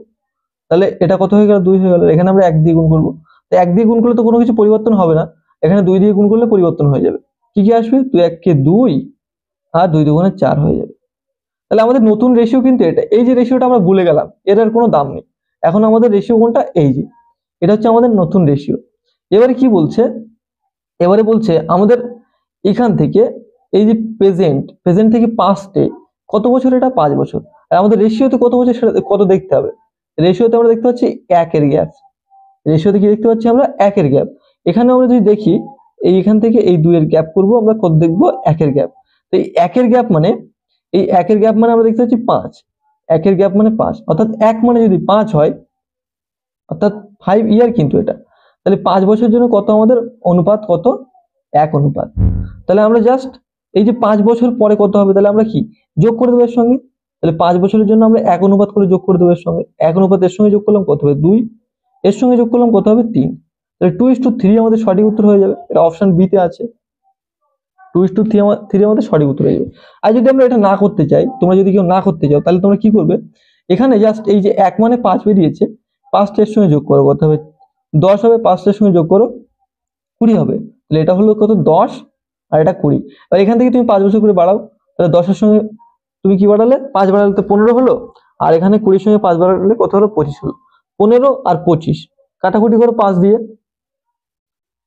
তাহলে এটা কত হয়ে গেল, 2 হয়ে গেল। এখানে আমরা 1 দিয়ে গুণ করবো। তো 1 দিয়ে গুণ করলে তো কোনো কিছু পরিবর্তন হবে না, এখানে 2 দিয়ে গুণ করলে পরিবর্তন হয়ে যাবে। কি কি আসবে, 2 1 কে 2, আর 2 2 4 হয়ে যাবে। তাহলে আমাদের নতুন রেশিও কিন্তু এটা। এই যে রেশিওটা আমরা ভুলে গেলাম, এর আর কোনো দাম নেই। এখন আমাদের রেশিও কোনটা, এই যে এটা হচ্ছে আমাদের নতুন রেশিও। এবারে কি বলছে, এবারে বলছে আমাদের এখান থেকে এই যে প্রেজেন্ট থেকে পাস্টে কত বছর, এটা 5 বছর। আর আমাদের রেশিওতে কত বছর, সেটা কত দেখতে হবে। রেশিওতে আমরা দেখতে পাচ্ছি 1 এর গ্যাপ। রেশিওতে কি দেখতে পাচ্ছি আমরা, 1 এর গ্যাপ। এখানে আমরা যদি দেখি, এখান থেকে এই 2 এর গ্যাপ করব, আমরা কত দেখবো, 1 এর গ্যাপ। তো এই একের গ্যাপ মানে আমরা দেখতে পাচ্ছি 5, একের গ্যাপ মানে 5, অর্থাৎ এক মানে যদি 5 হয় অর্থাৎ 5 ইয়ার কিন্তু এটা, তাহলে 5 বছরের জন্য কত আমাদের অনুপাত কত, 1 অনুপাত। তাহলে আমরা জাস্ট এই যে 5 বছর পরে কত হবে, তাহলে আমরা কি যোগ করে দেবো এর সঙ্গে, তাহলে 5 বছরের জন্য আমরা 1 অনুপাত করে যোগ করে দেবো এর সঙ্গে, 1 অনুপাত এর সঙ্গে যোগ করলাম কত হবে 2, এর সঙ্গে যোগ করলাম কত হবে 3, তাহলে 2:3 আমাদের সঠিক উত্তর হয়ে যাবে। এটা অপশন বি তে আছে, 2:3 আমাদের সঠিক উত্তর হয়ে যাবে। আর যদি আমরা এটা না করতে চাই, তোমরা যদি কেউ না করতে চাও, তাহলে তোমরা কি করবে, এখানে জাস্ট এই যে 1 মানে 5 বেরিয়েছে, 5টা এর সঙ্গে যোগ করো কত হবে 10 হবে, 5টার সঙ্গে যোগ করো 20 হবে, তাহলে এটা হলো কত 10 আর এটা 20। আর এখান থেকে তুমি 5 বছর করে বাড়াও, তাহলে 10 এর সঙ্গে তুমি কি বাড়ালে 5 বাড়ালে তো 15 হলো, আর এখানে 20 সঙ্গে 5 বাড়ালে কত হলো 25 হলো। 15 আর 25 কাটাকুটি করো 5 দিয়ে,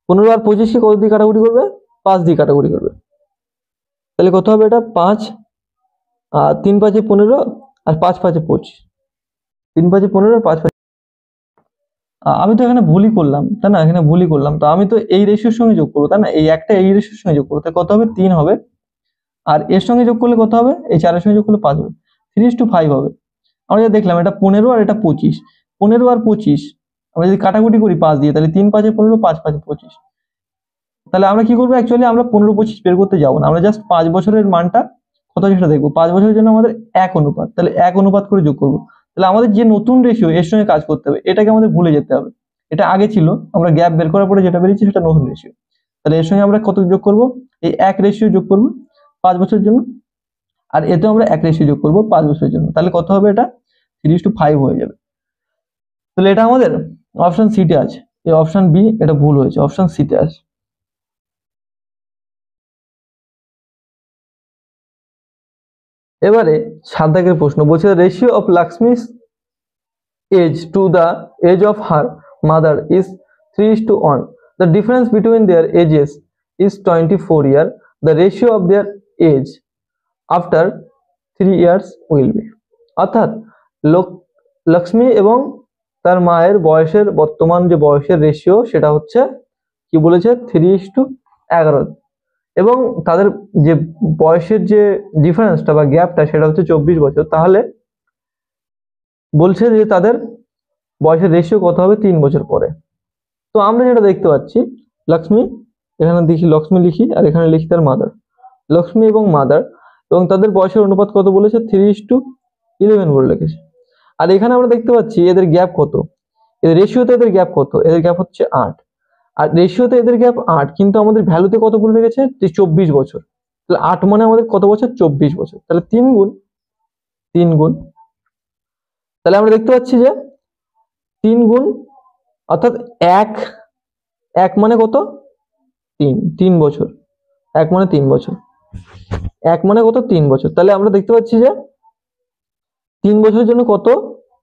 15 আর 25 কে কত দিয়ে কাটাকুটি করবে, 5 দিয়ে কাটাকুটি করবে, তাহলে কত হবে এটা 5 আর 3 5 এ 15 আর 5 5 এ 25, 3 5 এ 15 আর 5 5 আমি তো এখানে ভুলই করলাম তাই না, এখানে ভুলই করলাম, তো আমি তো এই রেশিওর সঙ্গে যোগ করবো তাই না, এই একটা এই রেশিওর সঙ্গে যোগ করবো, তাহলে কত হবে 3 হবে, আর এর সঙ্গে যোগ করলে কত হবে, এই 4 এর সঙ্গে যোগ করলে 5 হবে, 3:5 হবে। আমরা যা দেখলাম এটা 15 আর এটা 25, 15 আর 25 আমরা যদি কাটাকুটি করি 5 দিয়ে, তাহলে 3 5 এ 15, 5 5 এ 25, তাহলে আমরা কি করবো, অ্যাকচুয়ালি আমরা 15 25 বের করতে যাবো না, আমরা জাস্ট 5 বছরের মানটা কত সেটা দেখবো। 5 বছরের জন্য আমাদের 1 অনুপাত, তাহলে 1 অনুপাত করে যোগ করবো, তাহলে আমাদের যে নতুন রেশিও এর সঙ্গে কাজ করতে হবে, এটাকে আমাদের ভুলে যেতে হবে। এটা আগে ছিল, আমরা গ্যাপ বের করার পরে যেটা বেরিয়েছে সেটা নতুন রেশিও, তাহলে এর সঙ্গে আমরা কত যোগ করব, এই 1 রেশিও যোগ করব 5 বছরের জন্য, আর এতেও আমরা 1 রেশিও যোগ করব 5 বছরের জন্য, তাহলে কত হবে এটা 3:5 হয়ে যাবে। তাহলে এটা আমাদের অপশন সি তে আছে, এই অপশন বি এটা ভুল হয়েছে, অপশন সি তে আছে। এবারে 7 দাগের প্রশ্ন বলছে ratio of Laxmi's age to the age of her mother is 3:1, the difference between their ages is 24 year, the ratio of their age after 3 years will be, অর্থাৎ লক্ষ্মী এবং তার মায়ের বয়সের বর্তমান যে বয়সের রেশিও সেটা হচ্ছে কি বলেছে 3:11, এবং তাদের যে বয়সের যে ডিফারেন্সটা বা গ্যাপটা সেটা হচ্ছে 24 বছর, তাহলে বলছে যে তাদের বয়সের রেশিও কত হবে 3 বছর পরে। তো আমরা যেটা দেখতে পাচ্ছি লক্ষ্মী, এখানে দেখি লক্ষ্মী লিখি আর এখানে লিখি তার মাদার, লক্ষ্মী এবং মাদার, এবং তাদের বয়সের অনুপাত কত বলেছে 3:11 বলে লিখেছে। আর এখানে আমরা দেখতে পাচ্ছি এদের গ্যাপ কত, এদের রেশিওতে এদের গ্যাপ কত, এদের গ্যাপ হচ্ছে 8, আর রেশিওতে এদের গ্যাপ 8, কিন্তু আমাদের ভ্যালুতে কত বলে রেখেছে 24 বছর, তাহলে 8 মানে আমাদের কত বছর 24 বছর, তাহলে 3 গুণ, তাহলে আমরা দেখতে পাচ্ছি যে 3 গুণ অর্থাৎ 1 মানে কত 3 বছর, 1 মানে 3 বছর, 1 মানে কত 3 বছর, তাহলে আমরা দেখতে পাচ্ছি যে 3 বছরের জন্য কত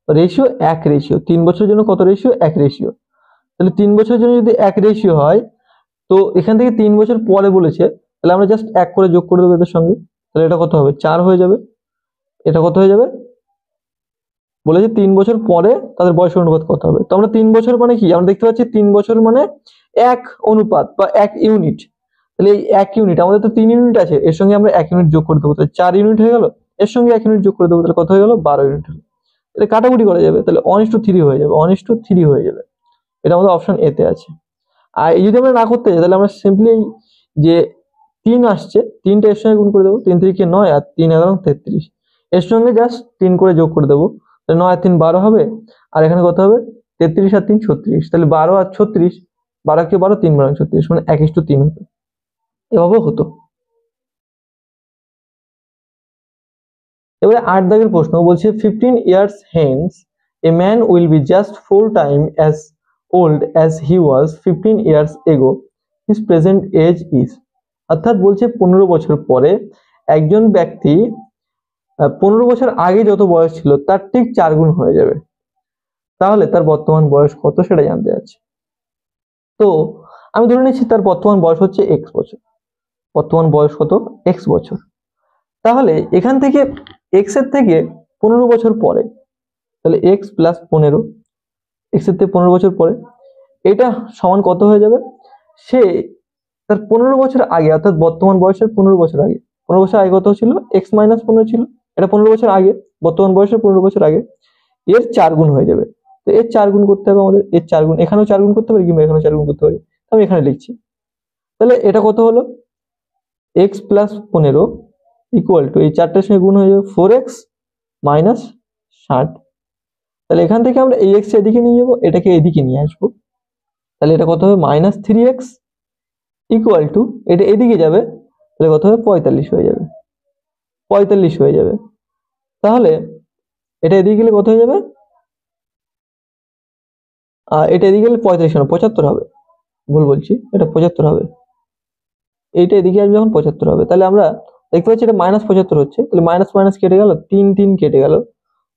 রেশিও 1 রেশিও, 3 বছরের জন্য কত রেশিও 1 রেশিও, তাহলে 3 বছরের জন্য যদি 1 রেশিও হয়, তো এখান থেকে 3 বছর পরে বলেছে, তাহলে আমরা জাস্ট 1 করে যোগ করে দেবো এদের সঙ্গে, তাহলে এটা কত হবে 4 হয়ে যাবে, এটা কত হয়ে যাবে, বলেছে 3 বছর পরে তাদের বয়সের অনুপাত কত হবে। তো আমরা 3 বছর মানে কি আমরা দেখতে পাচ্ছি 3 বছর মানে 1 অনুপাত বা 1 ইউনিট, তাহলে এই 1 ইউনিট আমাদের তো 3 ইউনিট আছে, এর সঙ্গে আমরা 1 ইউনিট যোগ করে দেবো, তাহলে 4 ইউনিট হয়ে গেল, এর সঙ্গে 1 ইউনিট যোগ করে দেবো, তাহলে কত হয়ে গেল 12 ইউনিট হলো। এটা কাটাকুটি করা যাবে, তাহলে 1:3 হয়ে যাবে, 1:3 হয়ে যাবে, এটা আমাদের অপশন এ তে আছে। আর যদি আমরা না করতে যাই, তাহলে আমরা সিম্পলি যে 3 আসছে 3টা এর সঙ্গে গুণ করে দেবো, 3 3 9 আর 3 11 33, এর সঙ্গে জাস্ট 3 করে যোগ করে দেবো, 9 আর 3 12 হবে, আর এখানে কত হবে 33 আর 3 36, তাহলে 12 আর 36, 12 কে 12 3 12 36 মানে 1:3 হতো, এভাবেও হতো। এবারে 8 দাগের প্রশ্ন বলছে 15 years hence a man will be just 4 times as old as he was 15 years ago, his present age is, অর্থাৎ বলছে 15 বছর পরে একজন ব্যক্তি 15 বছর আগে যত বয়স ছিল তার ঠিক 4 গুণ হয়ে যাবে, তাহলে তার বর্তমান বয়স কত সেটা জানতে চাচ্ছি। তো আমি ধরে নিচ্ছি তার বর্তমান বয়স হচ্ছে x বছর, বর্তমান বয়স কত x বছর, তাহলে এখান থেকে x এর থেকে 15 বছর পরে, তাহলে x প্লাস 15, x এর থেকে 15 বছর পরে এটা সমান কত হয়ে যাবে, সে তার 15 বছর আগে অর্থাৎ বর্তমান বয়সের 15 বছর আগে 15 বছর আগে কত ছিল, এক্স মাইনাস 15 ছিল, এটা 15 বছর আগে, বর্তমান বয়সের 15 বছর আগে, এর 4 গুণ হয়ে যাবে। তো এর 4 গুণ করতে হবে আমাদের, এর 4 গুণ, এখানেও 4 গুণ করতে পারি কিংবা এখানেও 4 গুণ করতে পারি, আমি এখানে লিখছি। তাহলে এটা কত হলো, এক্স প্লাস 15 ইকুয়াল টু, এই 4টার সঙ্গে গুণ হয়ে যাবে 4x মাইনাস 60। তাহলে এখান থেকে আমরা এই এক্স এদিকে নিয়ে যাবো, এটাকে এদিকে নিয়ে আসবো। তাহলে এটা কত হবে, মাইনাস 3x ইকুয়াল টু, এটা এদিকে যাবে, তাহলে কত হবে, 45 হয়ে যাবে, 45 হয়ে যাবে। তাহলে এটা এদিকে গেলে কত হয়ে যাবে, এটা এদিকে গেলে 45 না 75 হবে, ভুল বলছি, এটা 75 হবে, এইটা এদিকে আসবে যখন 75 হবে। তাহলে আমরা দেখতে পাচ্ছি এটা মাইনাস 75 হচ্ছে, তাহলে মাইনাস মাইনাস কেটে গেল, 3 3 কেটে গেল,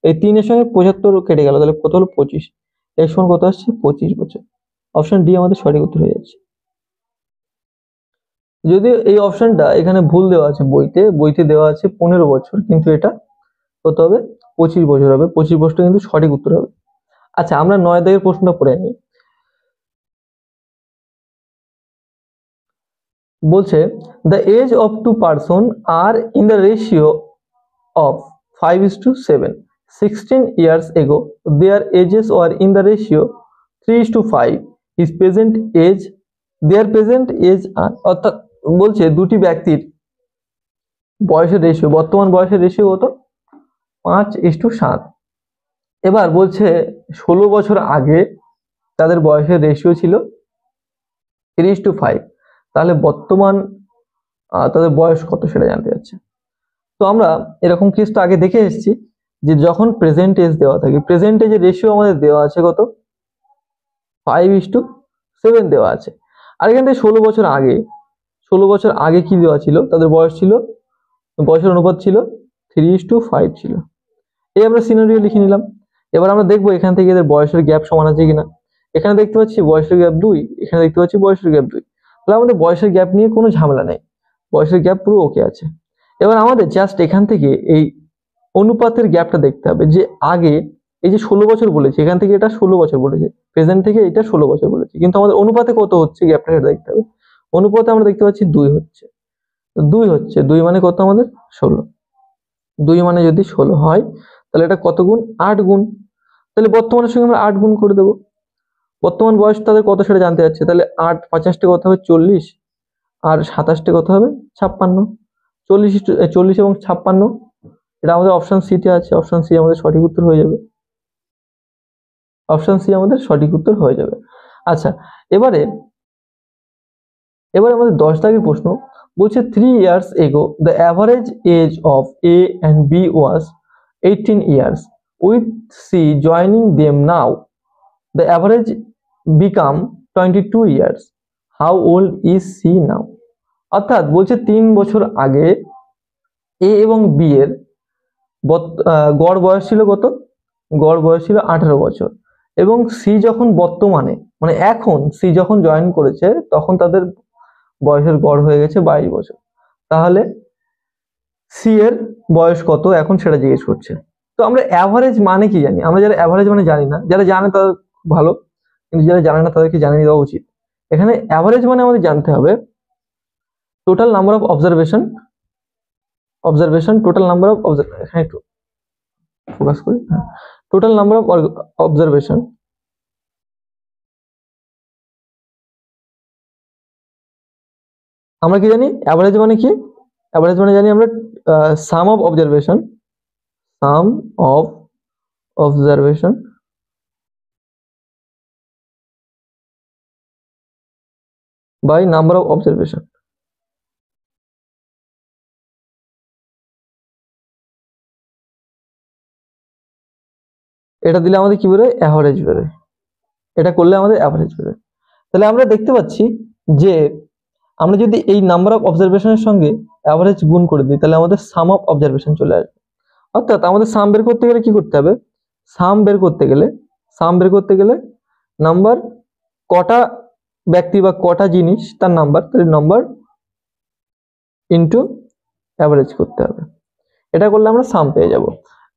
এই 3 এর সঙ্গে 75 কেটে গেল, তাহলে কত হলো, 25, এর সমান কত আসছে, 25 বছর। অপশন ডি আমাদের সঠিক উত্তর হয়ে যাচ্ছে। যদিও এই অপশনটা এখানে ভুল দেওয়া আছে, বইতে দেওয়া আছে 15 বছর, কিন্তু এটা কত হবে, 25 বছর হবে, 25 বছর কিন্তু সঠিক উত্তর হবে। আচ্ছা, আমরা 9 দাগের প্রশ্নটা পড়ে নিই। বলছে the age of two person are in the ratio of 5:7. 16 years ago their ages were in the ratio 3:5. His present age, their present age are, অর্থাৎ বলছে দুটি ব্যক্তির বয়সের রেশিও, বর্তমান বয়সের রেশিও কত, 5:7। এবার বলছে 16 বছর আগে তাদের বয়সের রেশিও ছিল 3:5, তাহলে বর্তমান তাদের বয়স কত সেটা জানতে চাচ্ছে। তো আমরা এরকম কেস তো আগে দেখে এসেছি, যে যখন প্রেজেন্ট এজ দেওয়া থাকে, প্রেজেন্ট এজের রেশিও আমাদের দেওয়া আছে কত, 5:7 দেওয়া আছে। আর এখান থেকে 16 বছর আগে, 16 বছর আগে কি দেওয়া ছিল, তাদের বয়স ছিল, বয়সের অনুপাত ছিল 3:5 ছিল। এই আমরা সিনারিও লিখে নিলাম। এবার আমরা দেখবো এখান থেকে এদের বয়সের গ্যাপ সমান আছে কিনা। এখানে দেখতে পাচ্ছি বয়সের গ্যাপ 2, এখানে দেখতে পাচ্ছি বয়সের গ্যাপ 2, তাহলে আমাদের বয়সের গ্যাপ নিয়ে কোনো ঝামেলা নেই, বয়সের গ্যাপ পুরো ওকে আছে। এবার আমাদের জাস্ট এখান থেকে এই অনুপাতের গ্যাপটা দেখতে হবে, যে আগে এই যে 16 বছর বলেছে, এখান থেকে এটা 16 বছর বলেছে, প্রেজেন্ট থেকে এটা 16 বছর বলেছে, কিন্তু আমাদের অনুপাতে কত হচ্ছে গ্যাপটা সেটা দেখতে হবে। অনুপাতে আমরা দেখতে পাচ্ছি 2 হচ্ছে, 2 হচ্ছে, 2 মানে কত আমাদের 16, 2 মানে যদি 16 হয় তাহলে এটা কত গুণ, 8 গুণ। তাহলে বর্তমানের সঙ্গে আমরা 8 গুণ করে দেবো, বর্তমান বয়স তাদের কত সেটা জানতে যাচ্ছে, তাহলে 8 50 কত হবে, 40, আর 27 কত হবে, 56। 40 এবং 56, এটা আমাদের অপশন সি তে আছে, অপশন সি আমাদের সঠিক উত্তর হয়ে যাবে, অপশন সি আমাদের সঠিক উত্তর হয়ে যাবে। আচ্ছা, এবারে আমাদের 10 দাগের প্রশ্ন বলছে 3 years ago the average age of A and B was 18 years, with C joining them now the average become 22 years, how old is C now? অর্থাৎ বলছে 3 বছর আগে A এবং B এর গড় বয়স ছিল কত, গড় বয়স ছিল 18 বছর, এবং সি যখন বর্তমানে মানে এখন সি যখন জয়েন করেছে তখন তাদের বয়সের গড় হয়ে গেছে 22 বছর। তাহলে সি এর বয়স কত এখন সেটা জিজ্ঞেস করছে। তো আমরা অ্যাভারেজ মানে কি জানি, আমরা যারা অ্যাভারেজ মানে জানি না, যারা জানে তাদের ভালো, কিন্তু যারা জানে না তাদেরকে জানিয়ে দেওয়া উচিত। এখানে অ্যাভারেজ মানে আমাদের জানতে হবে total number of observation, total number of এখানে একটু ফোকাস করি, টোটাল নাম্বার অফ অবজারভেশন। আমরা কি জানি অ্যাভারেজ মানে কি, অ্যাভারেজ মানে জানি আমরা sum of observation, sum of observation by number of observation. এটা দিলে আমাদের কি বেরোয়, অ্যাভারেজ বেরোয়, এটা করলে আমাদের অ্যাভারেজ বেরোয়। তাহলে আমরা দেখতে পাচ্ছি যে আমরা যদি এই নাম্বার অফ অবজারভেশনের সঙ্গে অ্যাভারেজ গুণ করে দিই তাহলে আমাদের সাম অফ অবজারভেশন চলে আসবে। অর্থাৎ আমাদের সাম বের করতে গেলে কি করতে হবে, সাম বের করতে গেলে নাম্বার, কটা ব্যক্তি বা কটা জিনিস তার নাম্বার, তার নাম্বার ইনটু অ্যাভারেজ করতে হবে। এটা করলে আমরা সাম পেয়ে যাব।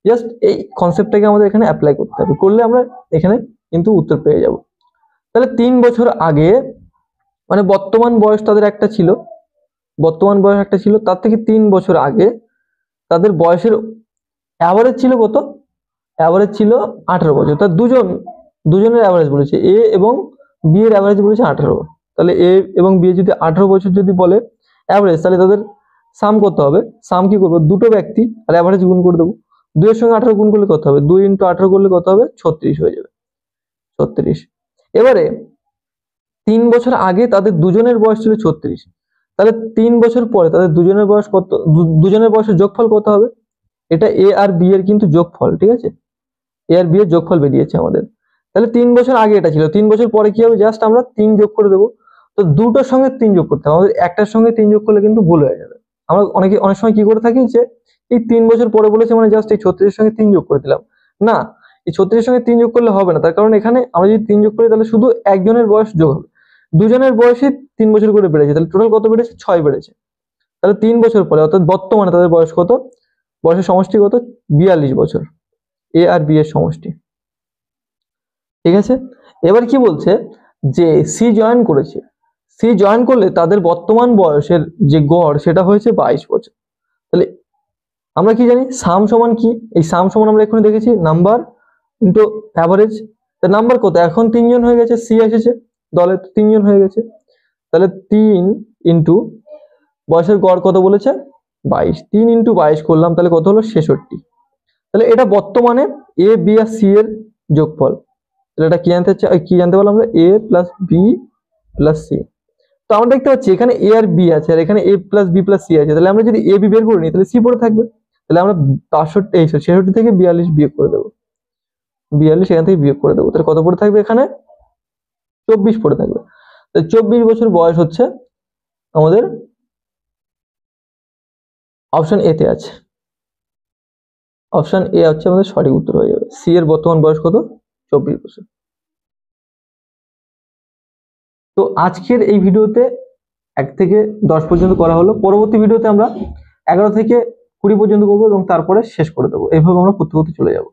জাস্ট এই কনসেপ্টটাকে আমাদের এখানে অ্যাপ্লাই করতে হবে, করলে আমরা এখানে কিন্তু উত্তর পেয়ে যাব। তাহলে 3 বছর আগে মানে বর্তমান বয়স তাদের একটা ছিল, বর্তমান বয়স একটা ছিল, তার থেকে 3 বছর আগে তাদের বয়সের অ্যাভারেজ ছিল কত? অ্যাভারেজ ছিল 18 বছর। তার দুজনের অ্যাভারেজ বলেছে, এ এবং বি এর অ্যাভারেজ বলেছে 18। তাহলে এ এবং বি যদি 18 বছর যদি বলে অ্যাভারেজ, তাহলে তাদের সাম করতে হবে। সাম কি করবো? দুটো ব্যক্তি আর অ্যাভারেজ গুণ করে দেবো। 2 এর সঙ্গে 18 গুণ করলে কত হবে? 2 × 18 করলে কত হবে? 36 হয়ে যাবে, 36। এবারে 3 বছর আগে তাদের দুজনের বয়স ছিল 36, তাহলে 3 বছর পরে তাদের দুজনের বয়স কত? দুজনের বয়সের যোগফল কত হবে? এটা এ আর বি এর কিন্তু যোগফল, ঠিক আছে? এ আর বি এর যোগফল বেরিয়েছে আমাদের। তাহলে 3 বছর আগে এটা ছিল, 3 বছর পরে কি হবে? জাস্ট আমরা 3 যোগ করে দেবো। তো দুটোর সঙ্গে 3 যোগ করতে হবে, আমাদের একটার সঙ্গে 3 যোগ করলে কিন্তু ভুল হয়ে যাবে। আমরা অনেক সময় কি করে থাকি যে এই 3 বছর পরে বলেছে মানে জাস্ট এই 36 এর সঙ্গে 3 যোগ করে দিলাম। না, এই 36 এর সঙ্গে 3 যোগ করলে হবে না, তার কারণ এখানে আমরা যদি 3 যোগ করি তাহলে শুধু একজনের বয়স যোগ হবে, দুজনের বয়সে 3 বছর করে বেড়েছে, তাহলে টোটাল কত বেড়েছে? 6 বেড়েছে। তাহলে 3 বছর পরে অর্থাৎ বর্তমানে তাদের বয়স কত? বয়সের সমষ্টি কত? 42 বছর, এ আর বি এর সমষ্টি, ঠিক আছে? এবার কি বলছে যে সি জয়েন করেছে, সি জয়েন করলে তাদের বর্তমান বয়সের যে গড় সেটা হয়েছে 22 বছর। তাহলে আমরা কি জানি সাম সমান কি? এই সাম সমান আমরা এখানে দেখেছি নাম্বার ইনটু অ্যাভারেজ। তা নাম্বার কত? এখন 3 জন হয়ে গেছে, সি এসেছে দলে 3 জন হয়ে গেছে, তাহলে 3 ইনটু বয়সের গড় কত বলেছে? 22। 3 × 22 করলাম, তাহলে কত হলো? 66। তাহলে এটা বর্তমানে এ বি আর সি এর যোগফল। তাহলে এটা কি জানতে পারলাম আমরা? এ প্লাস বি প্লাস সি। তো আমরা দেখতে পাচ্ছি এখানে এ আর বি আছে আর এখানে এ প্লাস বি প্লাস সি আছে, তাহলে আমরা যদি এ বি বের করে নিই তাহলে সি পড়ে থাকবে। তাহলে আমরা 66 থেকে 42 বিয়োগ করে দেবো, 42 এখান থেকে বিয়োগ করে দেবো, তাহলে কত পড়ে থাকবে? এখানে 24 পড়ে থাকবে। তাহলে 24 বছর বয়স হচ্ছে আমাদের অপশন এ তে আছে, অপশন এ হচ্ছে আমাদের সঠিক উত্তর হয়ে যাবে। সি এর বর্তমান বয়স কত? 24 বছর। তো আজকের এই ভিডিওতে 1 থেকে 10 পর্যন্ত করা হলো, পরবর্তী ভিডিওতে আমরা 11 থেকে 20 পর্যন্ত করবো এবং তারপরে শেষ করে দেবো। এইভাবে আমরা করতে করতে চলে যাব।